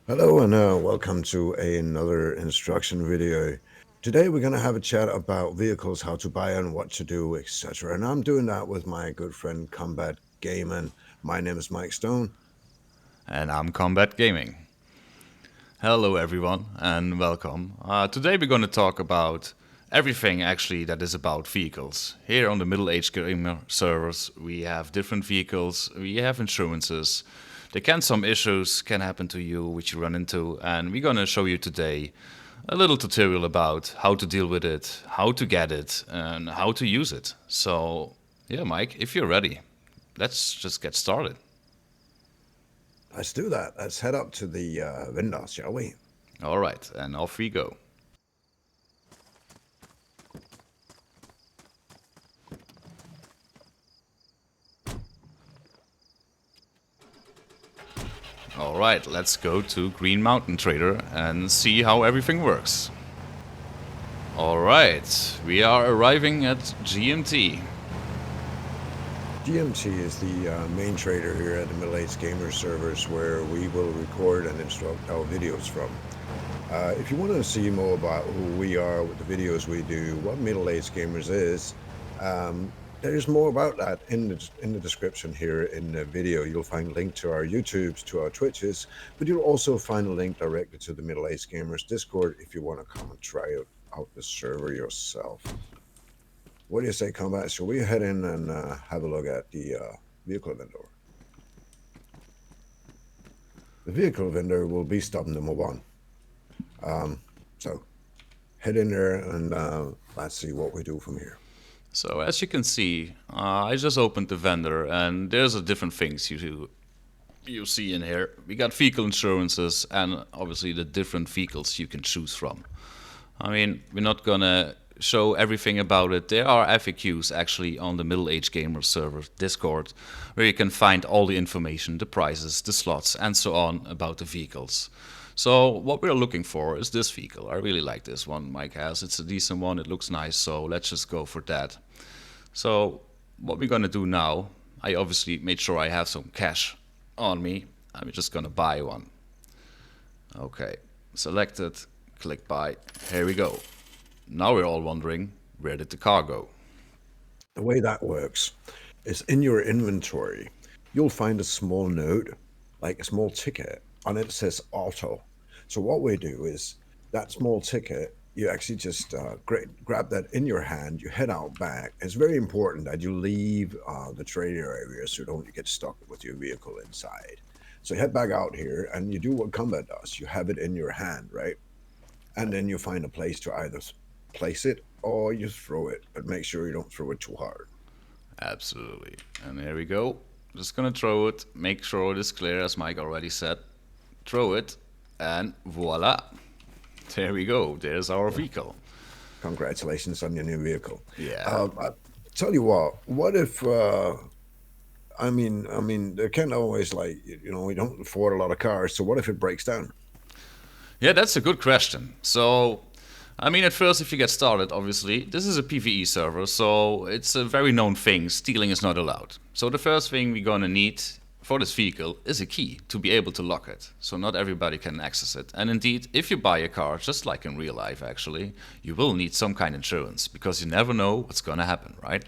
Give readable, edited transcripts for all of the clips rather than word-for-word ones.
Hello and welcome to another instruction video. Today we're going to have a chat about vehicles, how to buy and what to do, etc. And I'm doing that with my good friend Combat Gaming. My name is Mike Stone. And I'm Combat Gaming. Hello, everyone, and welcome. Today we're going to talk about everything actually that is about vehicles. Here on the Middle-Aged Gamer servers, we have different vehicles, we have insurances. Some issues can happen to you, which you run into, and we're going to show you today a little tutorial about how to deal with it, how to get it, and how to use it. So, yeah, Mike, if you're ready, let's just get started. Let's do that. Let's head up to the windows, shall we? All right, and off we go. Alright, let's go to Green Mountain Trader and see how everything works. Alright, we are arriving at GMT. GMT is the main trader here at the Middle-Aged Gamers servers where we will record and instruct our videos from. If you want to see more about who we are, what the videos we do, what Middle-Aged Gamers is, there's more about that in the description here in the video. You'll find a link to our YouTubes, to our Twitches, but you'll also find a link directly to the Middle-Aged Gamers Discord if you want to come and try out the server yourself. What do you say, Combat? Shall we head in and have a look at the vehicle vendor? The vehicle vendor will be stop number one. So head in there and let's see what we do from here. So as you can see, I just opened the vendor and there's a different things you see in here. We got vehicle insurances and obviously the different vehicles you can choose from. I mean, we're not gonna show everything about it. There are FAQs actually on the Middle-Aged Gamers server Discord where you can find all the information, the prices, the slots and so on about the vehicles. So what we're looking for is this vehicle. I really like this one Mike has. It's a decent one, it looks nice, so let's just go for that. So what we're gonna do now, I obviously made sure I have some cash on me. I'm just gonna buy one. Okay, selected, click buy, here we go. Now we're all wondering, where did the car go? The way that works is in your inventory, you'll find a small note, like a small ticket, and it says auto. So what we do is that small ticket, you actually just grab that in your hand, you head out back. It's very important that you leave the trader area so you don't get stuck with your vehicle inside. So you head back out here and you do what Combat does. You have it in your hand, right? And then you find a place to either place it or you throw it, but make sure you don't throw it too hard. Absolutely. And here we go. Just gonna throw it, make sure it is clear as Mike already said. Throw it, and voila. There we go. There's our vehicle. Congratulations on your new vehicle. Yeah. I tell you what if I mean, they can't always we don't afford a lot of cars. So what if it breaks down? Yeah, that's a good question. So, I mean, at first, if you get started, obviously, this is a PvE server, so it's a very known thing. Stealing is not allowed. So the first thing we're gonna need for this vehicle is a key to be able to lock it. So not everybody can access it. And indeed, if you buy a car, just like in real life actually, you will need some kind of insurance because you never know what's gonna happen, right?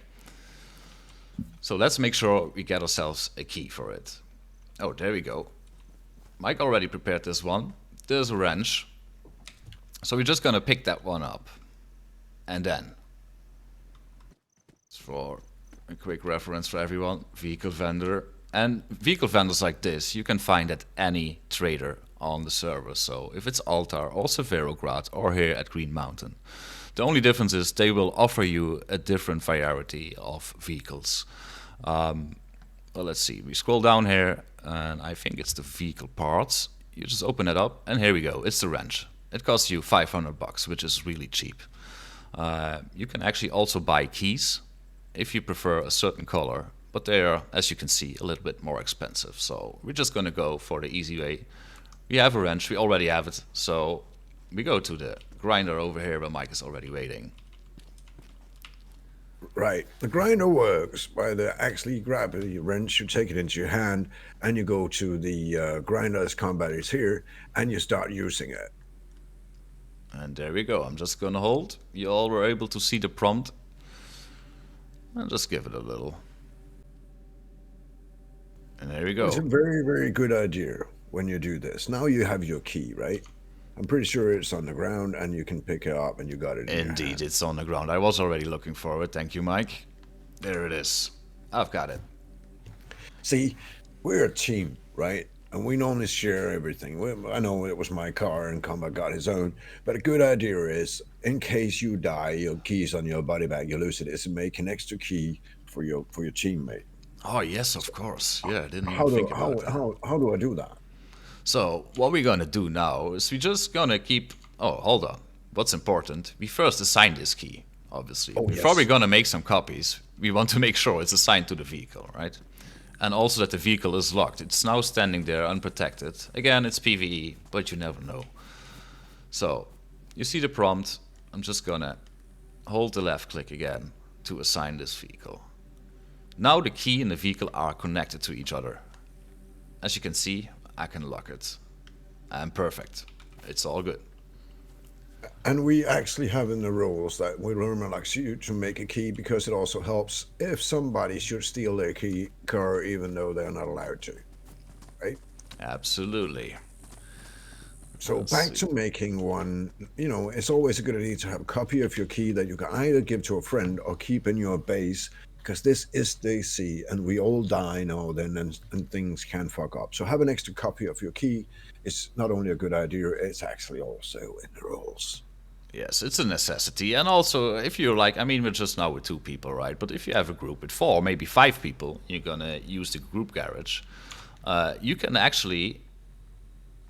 So let's make sure we get ourselves a key for it. Oh, there we go. Mike already prepared this one. There's a wrench. So we're just gonna pick that one up. And then, for a quick reference for everyone, vehicle vendor. And vehicle vendors like this, you can find at any trader on the server. So if it's Altar or Severograd or here at Green Mountain. The only difference is they will offer you a different variety of vehicles. Well, let's see, we scroll down here and I think it's the vehicle parts. You just open it up and here we go, it's the wrench. It costs you 500 bucks, which is really cheap. You can actually also buy keys if you prefer a certain color, but they are, as you can see, a little bit more expensive. So we're just gonna go for the easy way. We have a wrench, we already have it, so we go to the grinder over here where Mike is already waiting. Right. The grinder works by the actually grab the wrench, you take it into your hand, and you go to the grinder as combat is here, and you start using it. And there we go. I'm just gonna hold. You all were able to see the prompt. And just give it a little. And there we It's a go. very, very good idea when you do this. Now you have your key, right? I'm pretty sure it's on the ground, and you can pick it up, and you got it in your Indeed, hand. it's on the ground. I was already looking for it. Thank you, Mike. There it is. I've got it. See, we're a team, right? And we normally share everything. I know it was my car and Combat got his own, but a good idea is, in case you die, your key's on your body bag, you lose it, is to make an extra key for your teammate. Oh, yes, of course. Yeah, I didn't even How do think about that. how do I do that? So, what we're gonna do now is we're just gonna keep. Oh, hold on. What's important? We first assign this key, obviously. Oh Before we're yes. gonna make some copies, we want to make sure it's assigned to the vehicle, right? And also that the vehicle is locked. It's now standing there unprotected. Again, it's PvE, but you never know. So, you see the prompt. I'm just gonna hold the left click again to assign this vehicle. Now the key and the vehicle are connected to each other. As you can see, I can lock it. And perfect. It's all good. And we actually have in the rules that we relax you to make a key because it also helps if somebody should steal their key car even though they're not allowed to, right? Absolutely. So Let's back see. to making one, it's always a good idea to have a copy of your key that you can either give to a friend or keep in your base because this is DC and we all die now then and things can fuck up. So have an extra copy of your key is not only a good idea, it's actually also in the rules. Yes, it's a necessity. And also, if you're like, I mean, we're just now with 2 people, right? But if you have a group with 4, maybe 5 people, you're gonna use the group garage. You can actually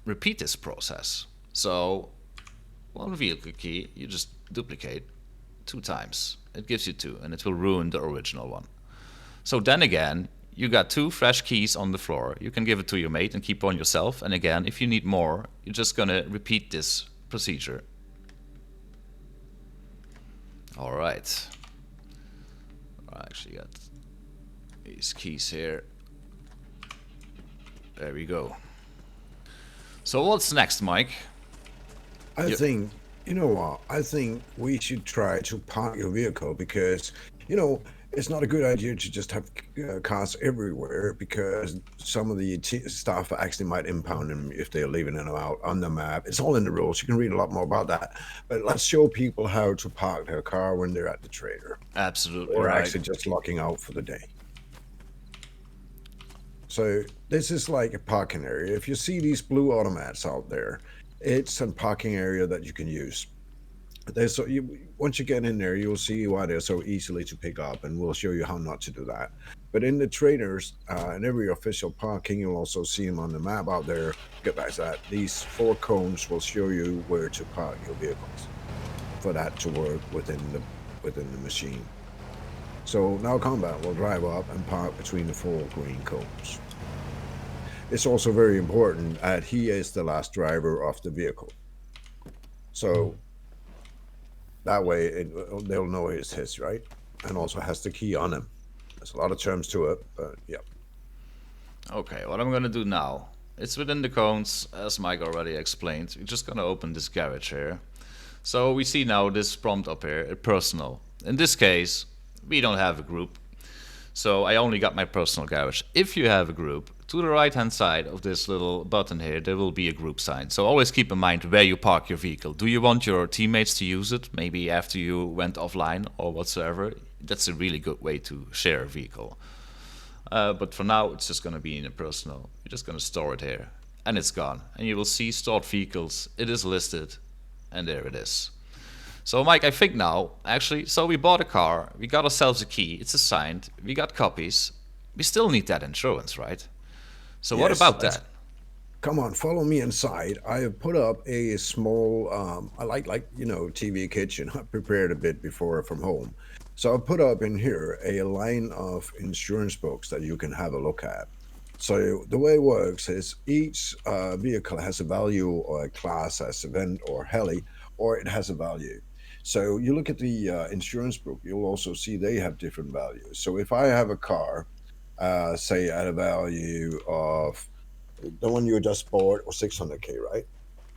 repeat this process. So, one vehicle key, you just duplicate 2 times. It gives you 2, and it will ruin the original one. So then again, you got 2 fresh keys on the floor. You can give it to your mate and keep one yourself. And again, if you need more, you're just gonna repeat this procedure. All right. I actually got these keys here. There we go. So what's next, Mike? I You, think, you know what? I think we should try to park your vehicle because, it's not a good idea to just have cars everywhere because some of the staff actually might impound them if they're leaving them out on the map. It's all in the rules. You can read a lot more about that. But let's show people how to park their car when they're at the trader absolutely or right. actually just locking out for the day. So this is like a parking area. If you see these blue automats out there, it's a parking area that you can use. Once you get in there, you'll see why they're so easily to pick up, and we'll show you how not to do that. But in the traders and every official parking, you'll also see them on the map out there. Get back to that. These 4 cones will show you where to park your vehicles for that to work within the machine. So now combat will drive up and park between the 4 green cones. It's also very important that he is the last driver of the vehicle. So that way they'll know it's his, right? And also has the key on him. There's a lot of terms to it, but yeah. Okay, what I'm gonna do now, it's within the cones, as Mike already explained. We're just gonna open this garage here. So we see now this prompt up here, personal. In this case, we don't have a group, so I only got my personal garage. If you have a group, to the right hand side of this little button here, there will be a group sign. So always keep in mind where you park your vehicle. Do you want your teammates to use it, maybe after you went offline or whatsoever? That's a really good way to share a vehicle. But for now, it's just going to be in a personal. You're just going to store it here, and it's gone. And you will see stored vehicles. It is listed, and there it is. So, Mike, I think now, actually, so we bought a car, we got ourselves a key, it's assigned, we got copies. We still need that insurance, right? So, what Yes, about that? come on, follow me inside. I have put up a small, I like TV kitchen. I prepared a bit before from home. So I put up in here a line of insurance books that you can have a look at. So the way it works is each vehicle has a value or a class as event or heli, or it has a value. So you look at the insurance book, you'll also see they have different values. So if I have a car, say at a value of the one you just bought or 600K, right?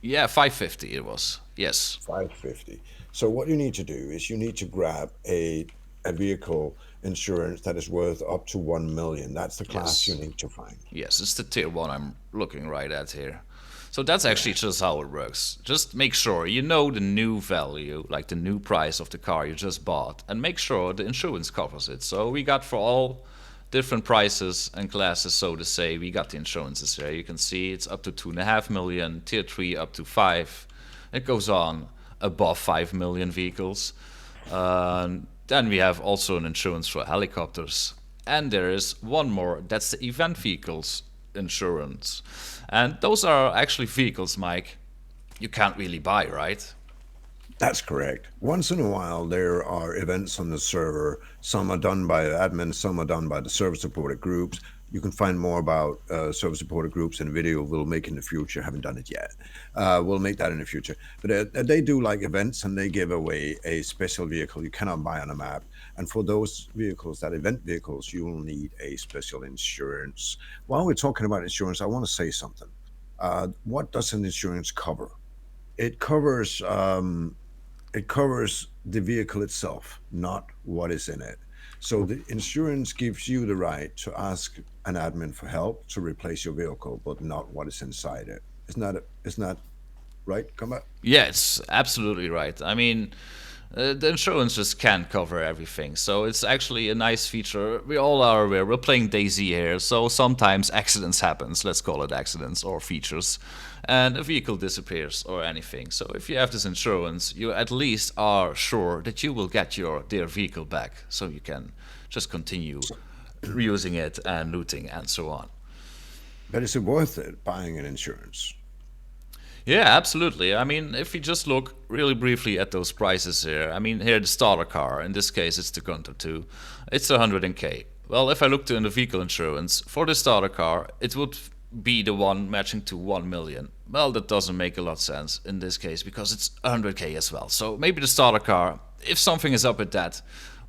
Yeah, 550 it was. Yes. 550. So what you need to do is you need to grab a vehicle insurance that is worth up to 1 million. That's the class you Yes. need to find. Yes, it's the tier 1 I'm looking right at here. So that's actually Yes. just how it works. Just make sure you know the new value, like the new price of the car you just bought, and make sure the insurance covers it. So we got for all different prices and classes, so to say, we got the insurances there. You can see it's up to 2.5 million, tier 3 up to 5. It goes on above 5 million vehicles. Then we have also an insurance for helicopters. And there is one more, that's the event vehicles insurance. And those are actually vehicles, Mike, you can't really buy, right? That's correct. Once in a while, there are events on the server. Some are done by admins, some are done by the server supported groups. You can find more about server supported groups in a video we'll make in the future. Haven't done it yet. We'll make that in the future. But they do like events and they give away a special vehicle you cannot buy on a map. And for those vehicles, that event vehicles, you will need a special insurance. While we're talking about insurance, I want to say something. What does an insurance cover? It covers it covers the vehicle itself, not what is in it. So the insurance gives you the right to ask an admin for help to replace your vehicle, but not what is inside it. Isn't that right? Come back. Yeah, it's absolutely right. I mean, the insurance just can't cover everything, so it's actually a nice feature. We all are aware. We're playing Dayz here, so sometimes accidents happens. Let's call it accidents or features, and a vehicle disappears or anything. So if you have this insurance, you at least are sure that you will get your dear vehicle back, so you can just continue using it and looting and so on. But is it worth it buying an insurance? Yeah, absolutely. I mean, if we just look really briefly at those prices here, I mean, here the starter car, in this case it's the Gunter 2, it's 100K. Well, if I look to the vehicle insurance, for the starter car, it would be the one matching to 1 million. Well, that doesn't make a lot of sense in this case because it's 100K as well. So maybe the starter car, if something is up with that,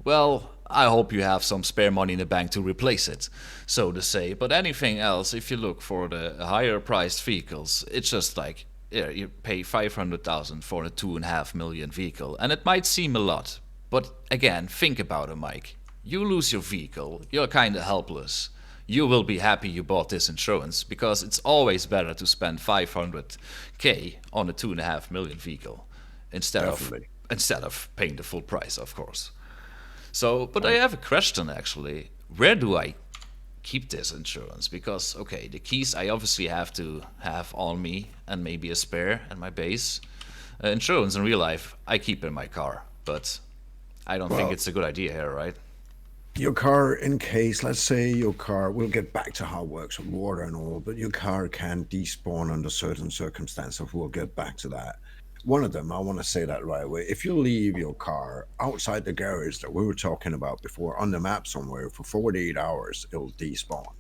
well, I hope you have some spare money in the bank to replace it, so to say. But anything else, if you look for the higher priced vehicles, it's just like, yeah, you pay 500,000 for a 2.5 million vehicle, and it might seem a lot, but again, think about it, Mike. You lose your vehicle, you're kind of helpless. You will be happy you bought this insurance because it's always better to spend 500K on a 2.5 million vehicle instead Definitely. of paying the full price, of course. So, but I have a question actually. Where do I keep this insurance? Because okay, the keys I obviously have to have on me and maybe a spare at my base. Insurance in real life I keep in my car, but I don't think Well, it's a good idea here, right? your car, in case, let's say your car, we'll get back to how it works with water and all, but your car can despawn under certain circumstances. We'll get back to that. One of them, I want to say that right away. If you leave your car outside the garage that we were talking about before on the map somewhere for 48 hours, it'll despawn.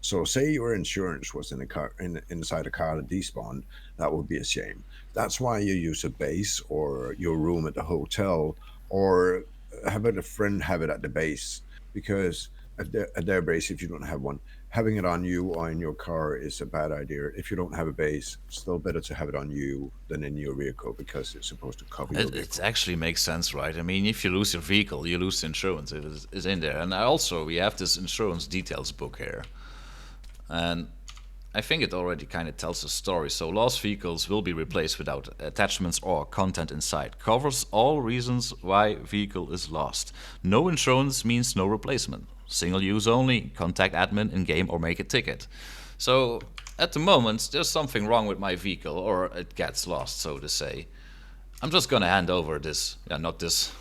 So, say your insurance was in a car inside a car that despawned, that would be a shame. That's why you use a base or your room at the hotel, or have a friend have it at the base, because at their base, if you don't have one, having it on you or in your car is a bad idea. If you don't have a base, it's still better to have it on you than in your vehicle because it's supposed to cover your It vehicle. actually makes sense, right? I mean, if you lose your vehicle, you lose the insurance. It is in there. And also, we have this insurance details book here. And I think it already kind of tells the story. So lost vehicles will be replaced without attachments or content inside. Covers all reasons why vehicle is lost. No insurance means no replacement. Single use only. Contact admin in game or make a ticket. So at the moment, there's something wrong with my vehicle, or it gets lost, so to say. I'm just gonna hand over this, yeah, not this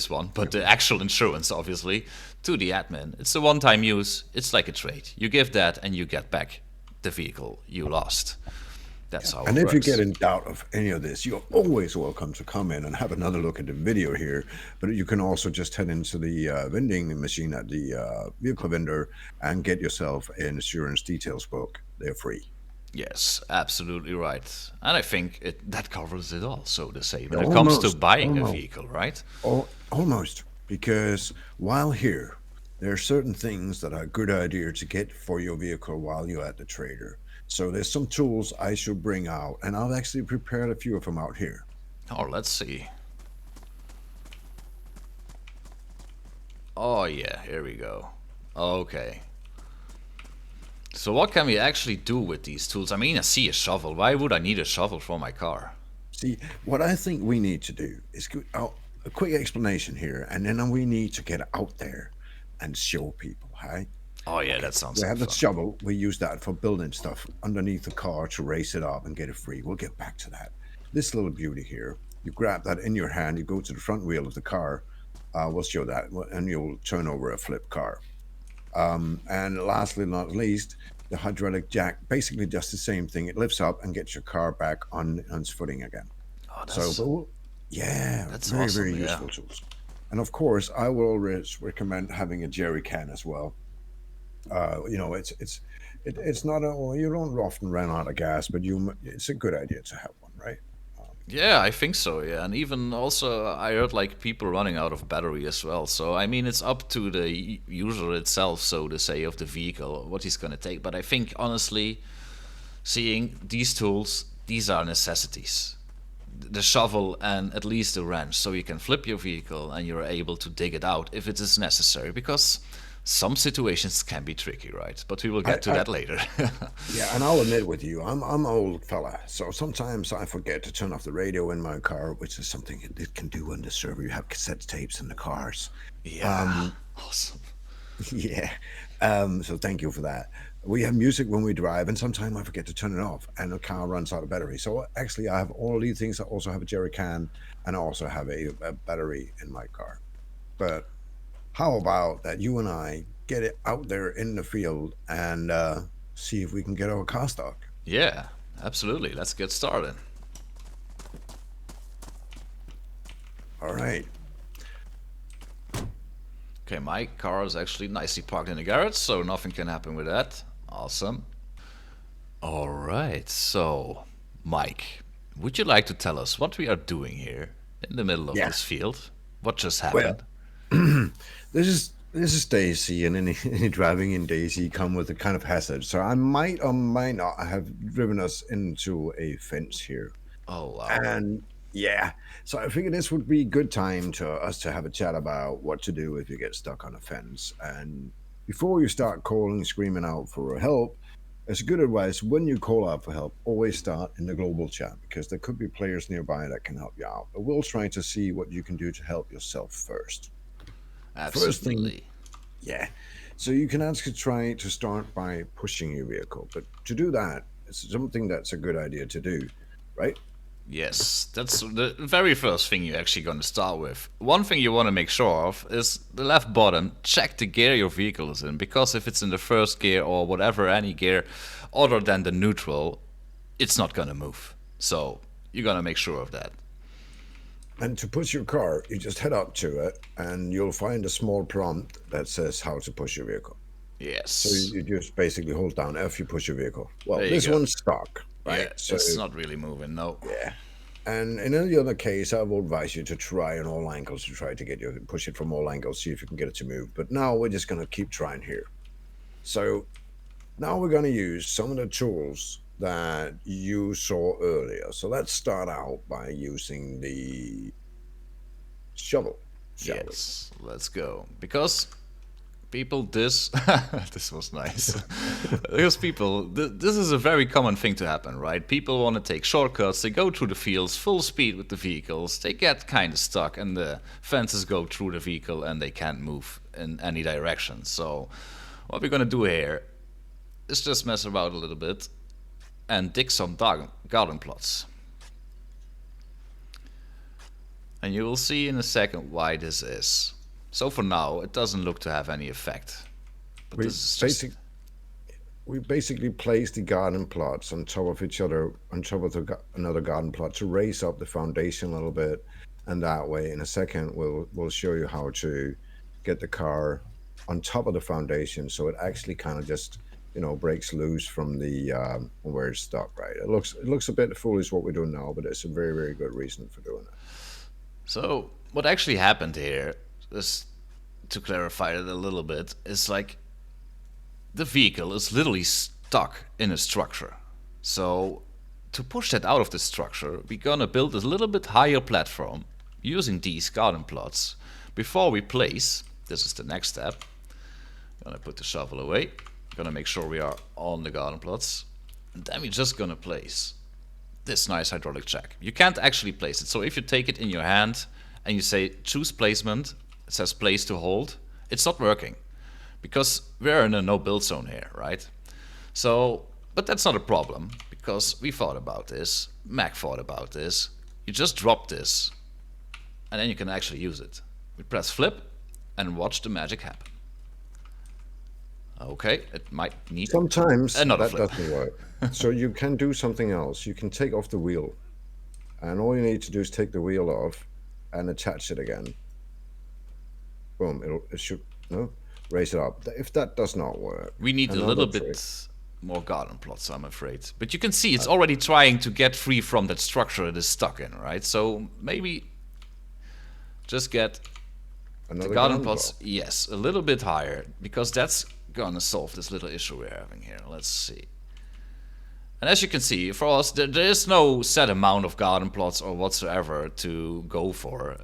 one, but the actual insurance, obviously, to the admin. It's a one-time use. It's like a trade. You give that, and you get back the vehicle you lost. That's how And it if you works. get in doubt of any of this, you're always welcome to come in and have another look at the video here. But you can also just head into the vending machine at the vehicle vendor and get yourself an insurance details book. They're free. Yes, absolutely right. And I think that covers it all, so to say, when it comes to Almost, buying a almost, vehicle, right? almost. Because while here, there are certain things that are a good idea to get for your vehicle while you're at the trader. So there's some tools I should bring out, and I've actually prepared a few of them out here. Oh, let's see. Oh yeah, here we go. Okay. So what can we actually do with these tools? I mean, I see a shovel. Why would I need a shovel for my car? See, what I think we need to do is a quick explanation here, and then we need to get out there and show people, right? Oh yeah, Okay, that sounds we like have the fun. shovel. We use that for building stuff underneath the car to raise it up and get it free. We'll get back to that. This little beauty here, you grab that in your hand, you go to the front wheel of the car. We'll show that, and you'll turn over a flip car. And lastly, not least, the hydraulic jack basically does the same thing. It lifts up and gets your car back on its footing again. Oh, So, yeah, that's very, very awesome. Yeah. useful tools. And of course, I will always recommend having a jerry can as well. It's not you don't often run out of gas, but it's a good idea to have one, right? Yeah, I think so. Yeah, and even also I heard like people running out of battery as well. So I mean, it's up to the user itself, so to say, of the vehicle what he's gonna take. But I think honestly, seeing these tools, these are necessities. The shovel and at least the wrench, so you can flip your vehicle and you're able to dig it out if it is necessary. Because some situations can be tricky, right? But we will I, get to I that later. Yeah, and I'll admit with you, I'm an old fella, so sometimes I forget to turn off the radio in my car, which is something it can do on the server. You have cassette tapes in the cars. Yeah, awesome. Yeah. So thank you for that. We have music when we drive, and sometimes I forget to turn it off, and the car runs out of battery. So actually, I have all these things. I also have a jerry can, and I also have a battery in my car. But how about that you and I get it out there in the field and see if we can get our car stuck? Yeah, absolutely. Let's get started. All right. Okay, my car is actually nicely parked in the garage, so nothing can happen with that. Awesome. All right, so Mike, would you like to tell us what we are doing here in the middle of Yeah. this field? What just Well, happened? this is Daisy, and any driving in Daisy come with a kind of hazard. So I might or might not have driven us into a fence here. Oh, wow. And yeah, so I figured this would be a good time to us to have a chat about what to do if you get stuck on a fence. And before you start calling, screaming out for help, it's good advice when you call out for help, always start in the global chat because there could be players nearby that can help you out. But we'll try to see what you can do to help yourself first. First thing, Absolutely. yeah. So you can actually try to start by pushing your vehicle, but to do that, it's something that's a good idea to do, right? Yes, that's the very first thing you're actually going to start with. One thing you want to make sure of is the left bottom. Check the gear your vehicle is in, because if it's in the first gear or whatever, any gear other than the neutral, it's not going to move. So you're going to make sure of that. And to push your car, you just head up to it and you'll find a small prompt that says how to push your vehicle. So Yes. you just basically hold down F, you push your vehicle. Well, There you this go. one's stuck, Yeah, right? So, it's not really moving, no. yeah. And in any other case, I will advise you to try on all angles to try to push it from all angles, see if you can get it to move. But now we're just going to keep trying here. So now we're going to use some of the tools that you saw earlier. So let's start out by using the shovel, shall we? Yes, let's go. Because people, this this was nice. Because people, this is a very common thing to happen, right? People want to take shortcuts. They go through the fields full speed with the vehicles. They get kind of stuck, and the fences go through the vehicle, and they can't move in any direction. So, what we're gonna do here is just mess about a little bit and dig some garden plots. And you will see in a second why this is. So for now, it doesn't look to have any effect. But We this is just... basic we basically place the garden plots on top of each other, on top of another garden plot to raise up the foundation a little bit, and that way, in a second, we'll show you how to get the car on top of the foundation, so it actually kind of just breaks loose from the where it's stuck. Right? It looks a bit foolish what we're doing now, but it's a very, very good reason for doing it. So what actually happened here, just to clarify it a little bit, is like the vehicle is literally stuck in a structure. So to push that out of the structure, we're gonna build a little bit higher platform using these garden plots before we place. This is the next step. Gonna put the shovel away. Gonna make sure we are on the garden plots, and then we're just gonna place this nice hydraulic jack. You can't actually place it, so if you take it in your hand and you say choose placement, it says place to hold, it's not working because we're in a no build zone here, right? So, but that's not a problem because we thought about this, Mac thought about this. You just drop this and then you can actually use it. We press flip and watch the magic happen. Okay, it might need Sometimes another that flip. doesn't work. So you can do something else. You can take off the wheel, and all you need to do is take the wheel off and attach it again. Boom! It should raise it up. If that does not work, We need a another little trick. bit more garden plots, I'm afraid. But you can see it's already trying to get free from that structure it is stuck in, right? So maybe just get Another the garden block. plots, yes, a little bit higher, because that's gonna solve this little issue we're having here. Let's see. And as you can see, for us, there is no set amount of garden plots or whatsoever to go for.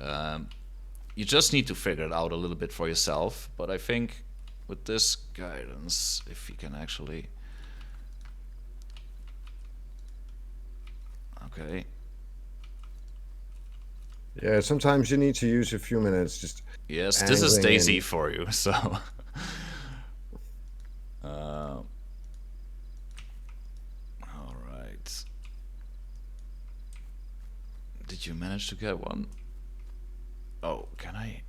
You just need to figure it out a little bit for yourself. But I think with this guidance, if you can actually... Okay. Yeah, sometimes you need to use a few minutes just. Yes, this is angling Dayz in. for you, so... Alright. Did you manage to get one? Oh, can I?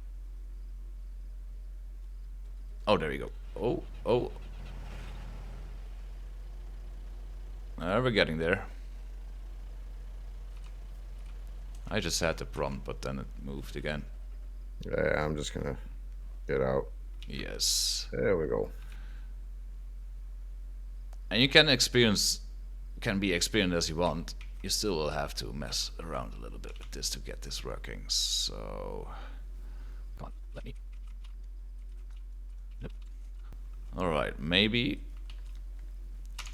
Oh, there you go. Oh. We're getting there. I just had the prompt, but then it moved again. Yeah, I'm just gonna get out. Yes. There we go. And you can be experienced as you want. You still will have to mess around a little bit with this to get this working. So, come on, let me. Nope. All right, maybe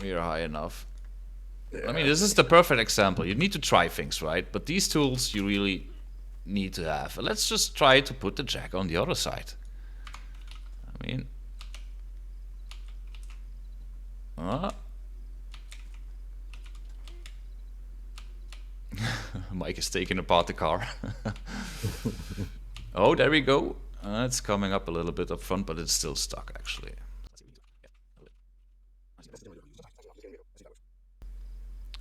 we are high enough. I mean, this is the perfect example. You need to try things, right? But these tools you really need to have. Let's just try to put the jack on the other side. I mean, Mike is taking apart the car. Oh, there we go. It's coming up a little bit up front, but it's still stuck actually.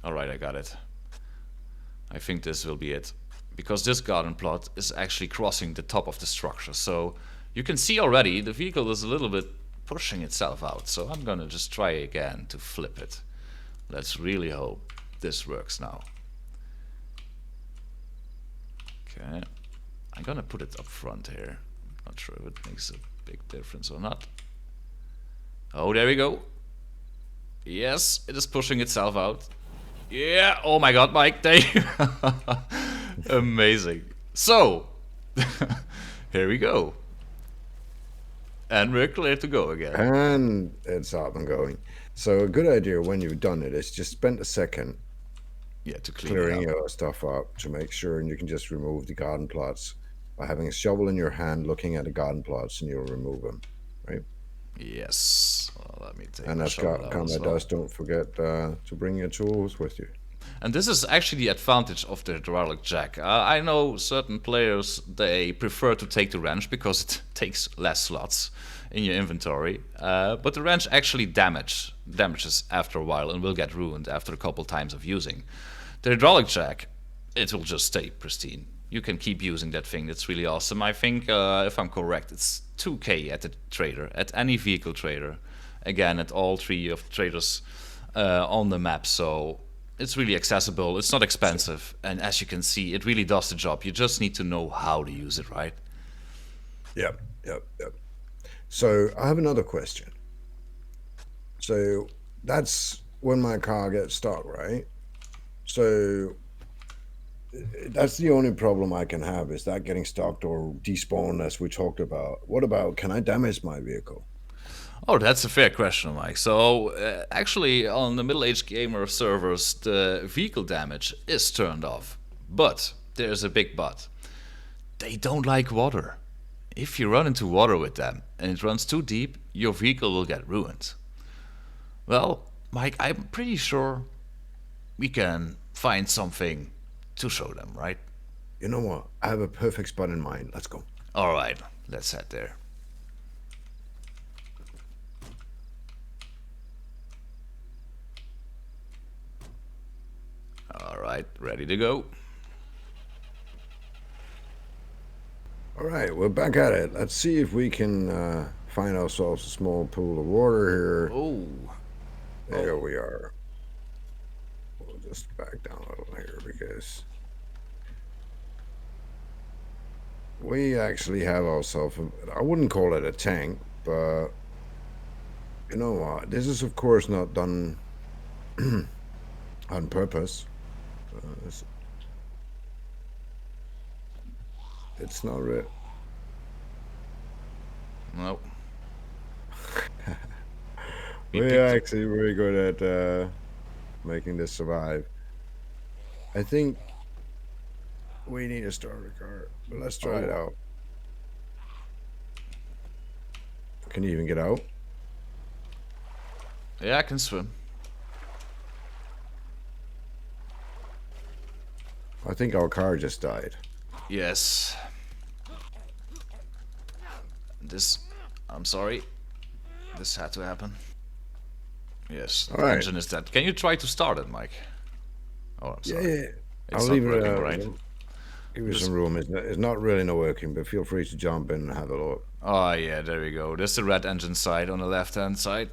Alright, I got it. I think this will be it. Because this garden plot is actually crossing the top of the structure. So you can see already the vehicle is a little bit pushing itself out. So I'm gonna just try again to flip it. Let's really hope this works now. Okay. I'm gonna put it up front here. Not sure if it makes a big difference or not. Oh, there we go. Yes, it is pushing itself out. Yeah, oh my god, Mike, thank you. Amazing. So, here we go. And we're clear to go again. And it's up and going. So a good idea when you've done it is just spend a second Yeah, to clean clearing it up. your stuff up to make sure, and you can just remove the garden plots by having a shovel in your hand, looking at the garden plots, and you'll remove them, right? Yes. Well, let me take And my as shovel out Combat as well. does, don't forget to bring your tools with you. And this is actually the advantage of the hydraulic jack. I know certain players, they prefer to take the wrench because it takes less slots in your inventory. But the wrench actually damages after a while and will get ruined after a couple times of using. The hydraulic jack, it will just stay pristine. You can keep using that thing. That's really awesome. I think, if I'm correct, it's 2k at the trader, at any vehicle trader. Again, at all three of traders on the map. So it's really accessible. It's not expensive. And as you can see, it really does the job. You just need to know how to use it, right? Yep. So I have another question. So that's when my car gets stuck, right? So that's the only problem I can have is that getting stuck or despawned as we talked about. What about, can I damage my vehicle? Oh, that's a fair question, Mike. So, actually, on the middle-aged gamer servers, the vehicle damage is turned off. But there's a big but. They don't like water. If you run into water with them and it runs too deep, your vehicle will get ruined. Well, Mike, I'm pretty sure we can find something to show them, right? You know what? I have a perfect spot in mind. Let's go. All right, let's head there. All right, ready to go. All right, we're back at it. Let's see if we can find ourselves a small pool of water here. Oh, There we are. We'll just back down a little here because we actually have ourselves, I wouldn't call it a tank, but you know what? This is, of course, not done on purpose. It's not real. no. We're actually very good at making this survive. I think we need to start a car, but let's try it out. Can you even get out? Yeah, I can swim. I think our car just died. Yes. I'm sorry. This had to happen. Yes, the engine is dead. Can you try to start it, Mike? Oh, I'm sorry. Yeah. It's I'll not leave working, it. right? Give you some room. It's not really not working, but feel free to jump in and have a look. Oh, yeah, there we go. There's the red engine side on the left-hand side.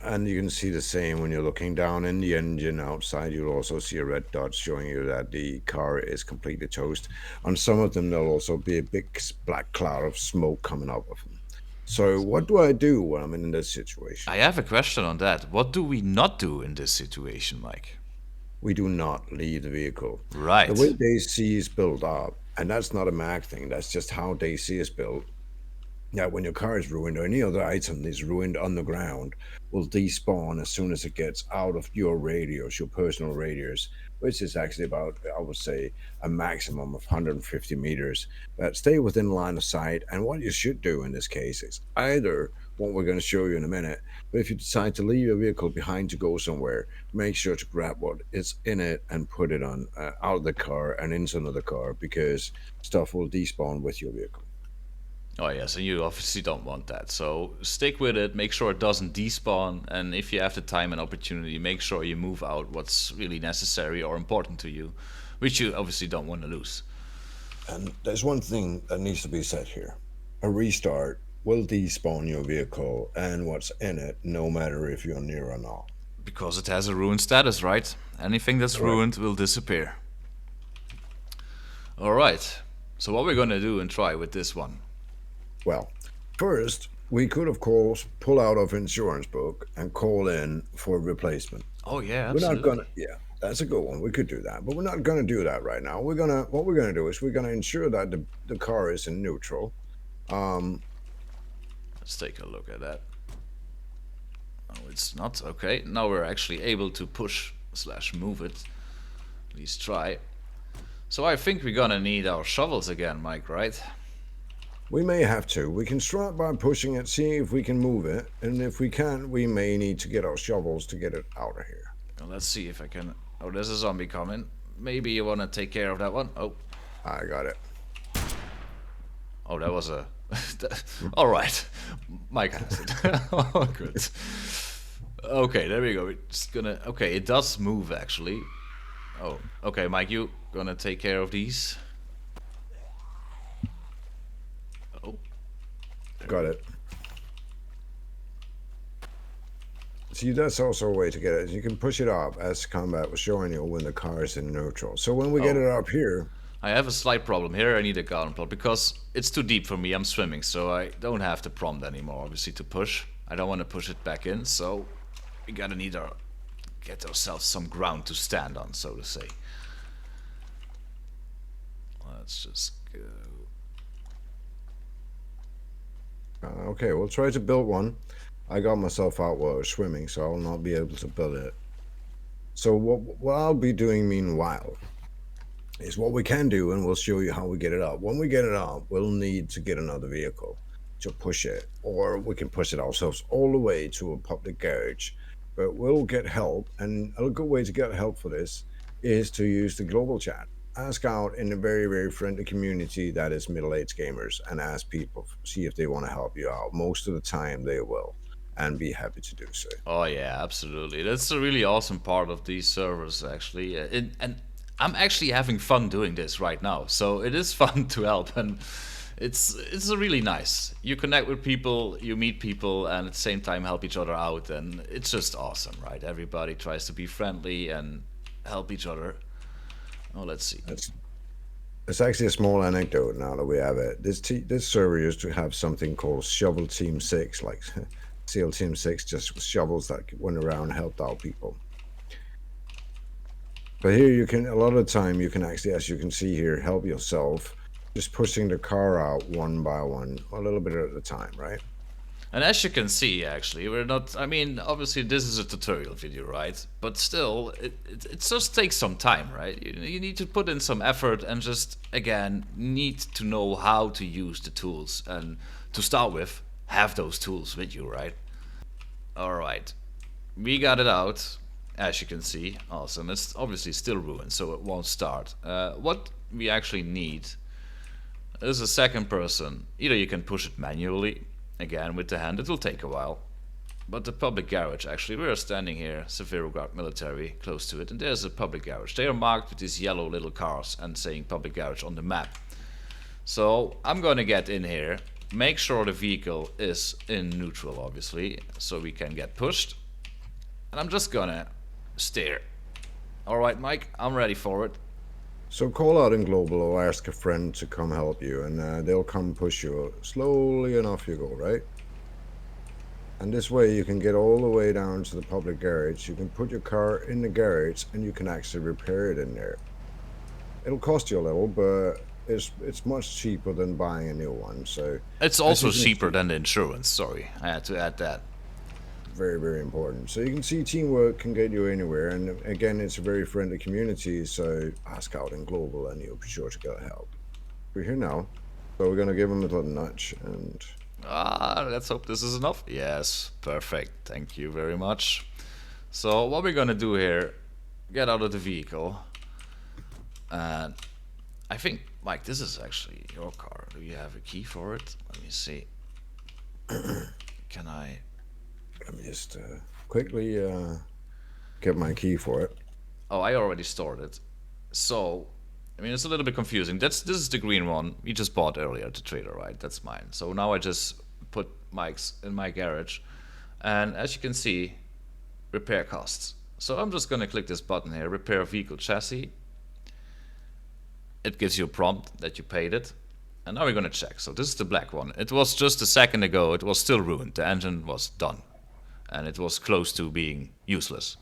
And you can see the same when you're looking down in the engine outside. You'll also see a red dot showing you that the car is completely toast. On some of them, there'll also be a big black cloud of smoke coming out of them. So what do I do when I'm in this situation? I have a question on that. What do we not do in this situation, Mike? We do not leave the vehicle. Right. The way Dayz is built up, and that's not a Mac thing, that's just how Dayz is built. Yeah, when your car is ruined or any other item is ruined on the ground, will despawn as soon as it gets out of your radius, your personal radius, which is actually about, I would say, a maximum of 150 meters. But stay within line of sight. And what you should do in this case is either what we're going to show you in a minute, but if you decide to leave your vehicle behind to go somewhere, make sure to grab what is in it and put it on out of the car and into another car, because stuff will despawn with your vehicle. Oh yes, and you obviously don't want that. So stick with it, make sure it doesn't despawn, and if you have the time and opportunity, make sure you move out what's really necessary or important to you, which you obviously don't want to lose. And there's one thing that needs to be said here. A restart will despawn your vehicle and what's in it, no matter if you're near or not. Because it has a ruined status, right? Anything that's ruined will disappear. Alright, so what we're gonna do and try with this one. Well, first, we could, of course, pull out of insurance book and call in for replacement. Oh yeah, We're absolutely. not gonna, yeah, that's a good one. We could do that, but we're not gonna do that right now. What we're gonna do is we're gonna ensure that the car is in neutral. Let's take a look at that. Oh, it's not. Okay, now we're actually able to push / move it. At least try. So I think we're gonna need our shovels again, Mike, right? We may have to. We can start by pushing it, see if we can move it, and if we can't, we may need to get our shovels to get it out of here. Well, let's see if I can. Oh, there's a zombie coming. Maybe you wanna take care of that one. Oh, I got it. oh, that was a. All right, Mike has it. Oh, good. Okay, there we go. We're just gonna. Okay, it does move actually. Oh, okay, Mike, you gonna take care of these? Oh, Got it. See, that's also a way to get it. You can push it up, as combat was showing you, when the car is in neutral. So when we get it up here, I have a slight problem here. I need a garden plot because it's too deep for me. I'm swimming, so I don't have the prompt anymore, obviously, to push. I don't want to push it back in, so we gotta get ourselves some ground to stand on, so to say. Let's just go. Okay, we'll try to build one. I got myself out while I was swimming, so I'll not be able to build it. So what I'll be doing meanwhile is what we can do, and we'll show you how we get it up. When we get it up, we'll need to get another vehicle to push it, or we can push it ourselves all the way to a public garage. But we'll get help, and a good way to get help for this is to use the global chat. Ask out in a very, very friendly community that is middle-aged gamers, and ask people, see if they want to help you out. Most of the time they will, and be happy to do so. Oh yeah, absolutely. That's a really awesome part of these servers, actually. And I'm actually having fun doing this right now, so it is fun to help, and it's really nice. You connect with people, you meet people, and at the same time help each other out, and it's just awesome, right? Everybody tries to be friendly and help each other. Oh, let's see. It's actually a small anecdote now that we have it. This server used to have something called Shovel Team 6, like SEAL Team 6, just shovels that went around and helped out people. But here you can, a lot of the time, you can actually, as you can see here, help yourself, just pushing the car out one by one, a little bit at a time, right? And as you can see, actually, we're not, I mean, obviously this is a tutorial video, right? But still, it just takes some time, right? You need to put in some effort and just, again, need to know how to use the tools. And to start with, have those tools with you, right? Alright, we got it out, as you can see. Awesome, it's obviously still ruined, so it won't start. What we actually need is a second person. Either you can push it manually, again with the hand, it will take a while. But the public garage, actually, we're standing here, Severograd Military, close to it, and there's a public garage. They are marked with these yellow little cars and saying public garage on the map. So I'm gonna get in here, make sure the vehicle is in neutral, obviously, so we can get pushed. And I'm just gonna steer. Alright, Mike, I'm ready for it. So call out in global or ask a friend to come help you, and they'll come push you slowly, and off you go, right? And this way you can get all the way down to the public garage. You can put your car in the garage and you can actually repair it in there. It'll cost you a little, but it's much cheaper than buying a new one. So it's also cheaper than the insurance. Sorry, I had to add that. Very, very important. So you can see teamwork can get you anywhere, and again, it's a very friendly community, so ask out in global and you'll be sure to get help. We're here now, so we're gonna give them a little nudge, and let's hope this is enough. Yes, perfect, thank you very much. So what we're gonna do here, get out of the vehicle, and I think, Mike, this is actually your car. Do you have a key for it? Let me see. Can I? Let me just quickly get my key for it. Oh, I already stored it. So, I mean, it's a little bit confusing. This is the green one we just bought earlier at the trader, right? That's mine. So now I just put Mike's in my garage. And as you can see, repair costs. So I'm just gonna click this button here, repair vehicle chassis. It gives you a prompt that you paid it. And now we're gonna check. So this is the black one. It was just a second ago, it was still ruined. The engine was done. And it was close to being useless.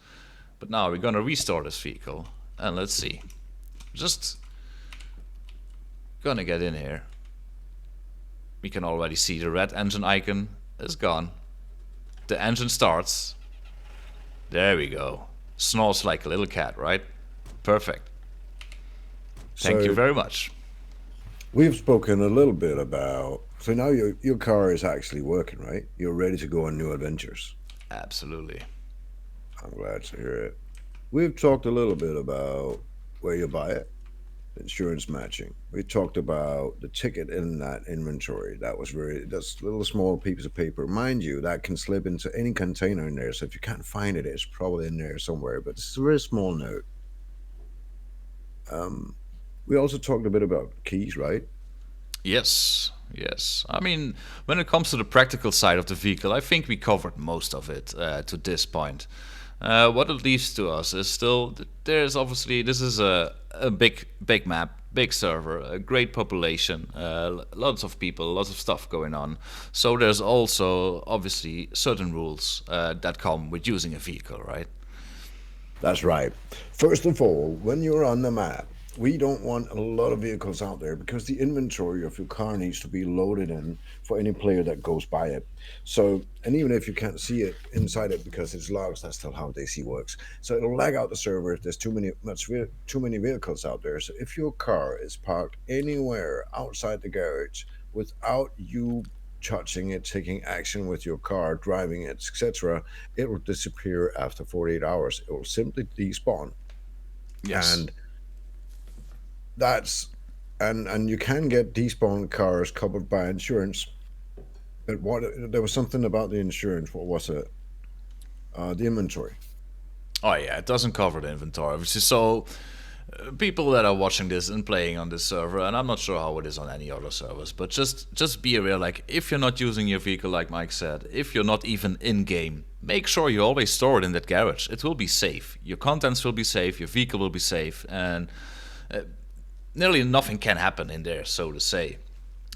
But now we're gonna restore this vehicle, and let's see. Just gonna get in here. We can already see the red engine icon is gone. The engine starts. There we go. Snores like a little cat, right? Perfect. Thank you very much. We've spoken a little bit about, so now your car is actually working, right? You're ready to go on new adventures. Absolutely. I'm glad to hear it. We've talked a little bit about where you buy it, insurance matching. We talked about the ticket in that inventory. That's a little small piece of paper. Mind you, that can slip into any container in there. So if you can't find it, it's probably in there somewhere, but it's a very small note. We also talked a bit about keys, right? Yes, yes. I mean, when it comes to the practical side of the vehicle, I think we covered most of it to this point. What it leaves to us is still, there's obviously, this is a big map, big server, a great population, lots of people, lots of stuff going on. So there's also obviously certain rules that come with using a vehicle, right? That's right. First of all, when you're on the map, we don't want a lot of vehicles out there because the inventory of your car needs to be loaded in for any player that goes by it. So, and even if you can't see it inside it because it's logs, that's still how Dayz works. So it'll lag out the server if there's too many vehicles out there. So if your car is parked anywhere outside the garage without you touching it, taking action with your car, driving it, etc., it will disappear after 48 hours. It will simply despawn. Yes. And that's and you can get despawned cars covered by insurance. But what there was something about the insurance. What was it? The inventory. Oh yeah, it doesn't cover the inventory, obviously. So people that are watching this and playing on this server, and I'm not sure how it is on any other servers, but just be aware, like if you're not using your vehicle, like Mike said, if you're not even in game, make sure you always store it in that garage. It will be safe. Your contents will be safe. Your vehicle will be safe, and nearly nothing can happen in there, so to say.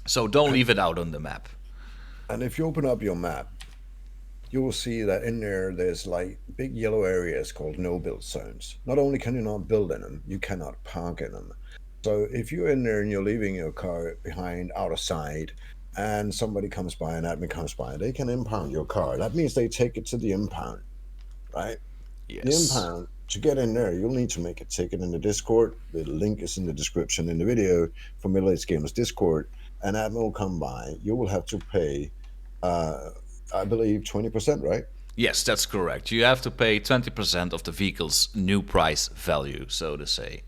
So don't leave it out on the map. And if you open up your map, you will see that in there's like big yellow areas called no build zones. Not only can you not build in them, you cannot park in them. So if you're in there and you're leaving your car behind out of sight and somebody comes by, an admin comes by, they can impound your car. That means they take it to the impound, right? The Yes. impound, to get in there, you'll need to make a ticket in the Discord. The link is in the description in the video for MiddleAgedGamers Discord. An admin will come by. You will have to pay, uh, I believe, 20%, right? Yes, that's correct. You have to pay 20% of the vehicle's new price value, so to say.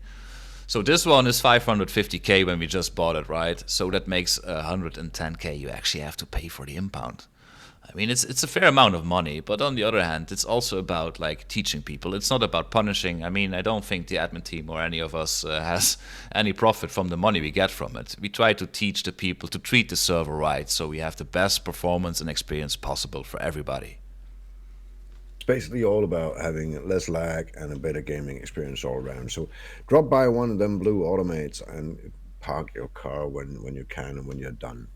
So this one is 550k when we just bought it, right? So that makes 110k you actually have to pay for the impound. I mean, it's a fair amount of money, but on the other hand, it's also about like teaching people. It's not about punishing. I mean, I don't think the admin team or any of us has any profit from the money we get from it. We try to teach the people to treat the server right, so we have the best performance and experience possible for everybody. It's basically all about having less lag and a better gaming experience all around. So drop by one of them blue automates and park your car when you can and when you're done.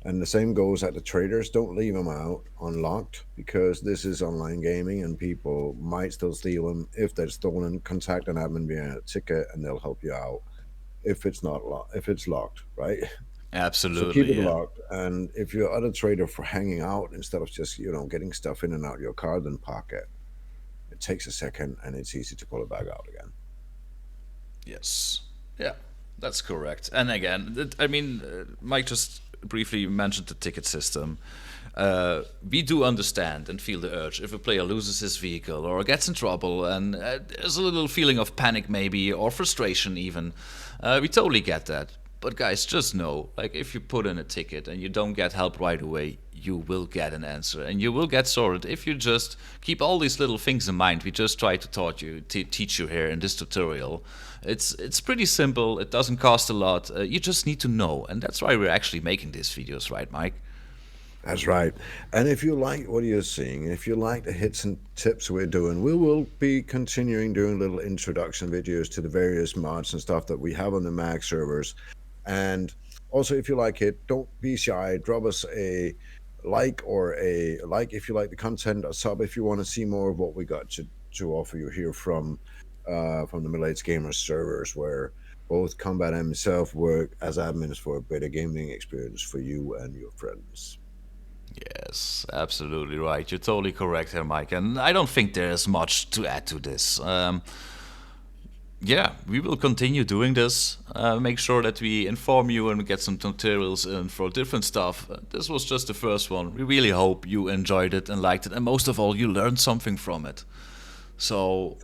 And the same goes at the traders. Don't leave them out unlocked because this is online gaming and people might still steal them. If they're stolen, contact an admin via a ticket and they'll help you out if it's not locked, if it's locked, right? So keep Absolutely, it yeah. locked. And if you're other trader for hanging out instead of just, getting stuff in and out of your car, then park it. It takes a second and it's easy to pull it back out again. Yes. Yeah, that's correct. And again, I mean, Mike just briefly mentioned the ticket system. We do understand and feel the urge if a player loses his vehicle or gets in trouble and there's a little feeling of panic maybe or frustration even. We totally get that. But guys, just know, like if you put in a ticket and you don't get help right away, you will get an answer and you will get sorted if you just keep all these little things in mind. We just try to teach you here in this tutorial. It's pretty simple. It doesn't cost a lot. You just need to know, and that's why we're actually making these videos, right, Mike? That's right. And if you like what you're seeing, if you like the hits and tips we're doing, we will be continuing doing little introduction videos to the various mods and stuff that we have on the Mag servers. And also, if you like it, don't be shy. Drop us a like if you like the content, a sub if you want to see more of what we got to offer you here from the MiddleAgedGamers servers, where both Combat and myself work as admins for a better gaming experience for you and your friends. Yes, absolutely right. You're totally correct here, Mike. And I don't think there's much to add to this. Yeah, we will continue doing this. Make sure that we inform you and get some tutorials in for different stuff. This was just the first one. We really hope you enjoyed it and liked it, and most of all, you learned something from it. So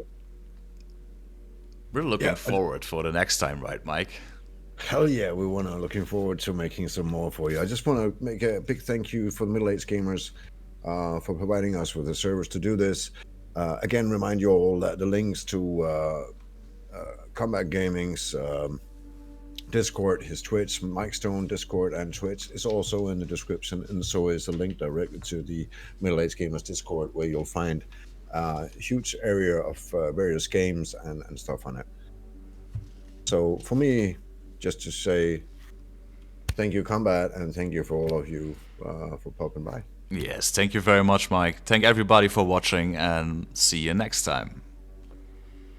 we're looking Yeah, forward for the next time, right, Mike? hell yeah, looking forward to making some more for you. I just want to make a big thank you for the MiddleAgedGamers for providing us with the servers to do this. Again, remind you all that the links to Combat Gaming's Discord, his Twitch, Mike Stone Discord and Twitch is also in the description, and so is a link directly to the MiddleAgedGamers Discord, where you'll find a huge area of various games and stuff on it. So for me, just to say thank you, Combat, and thank you for all of you for popping by. Yes, thank you very much, Mike. Thank everybody for watching, and see you next time.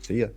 See ya.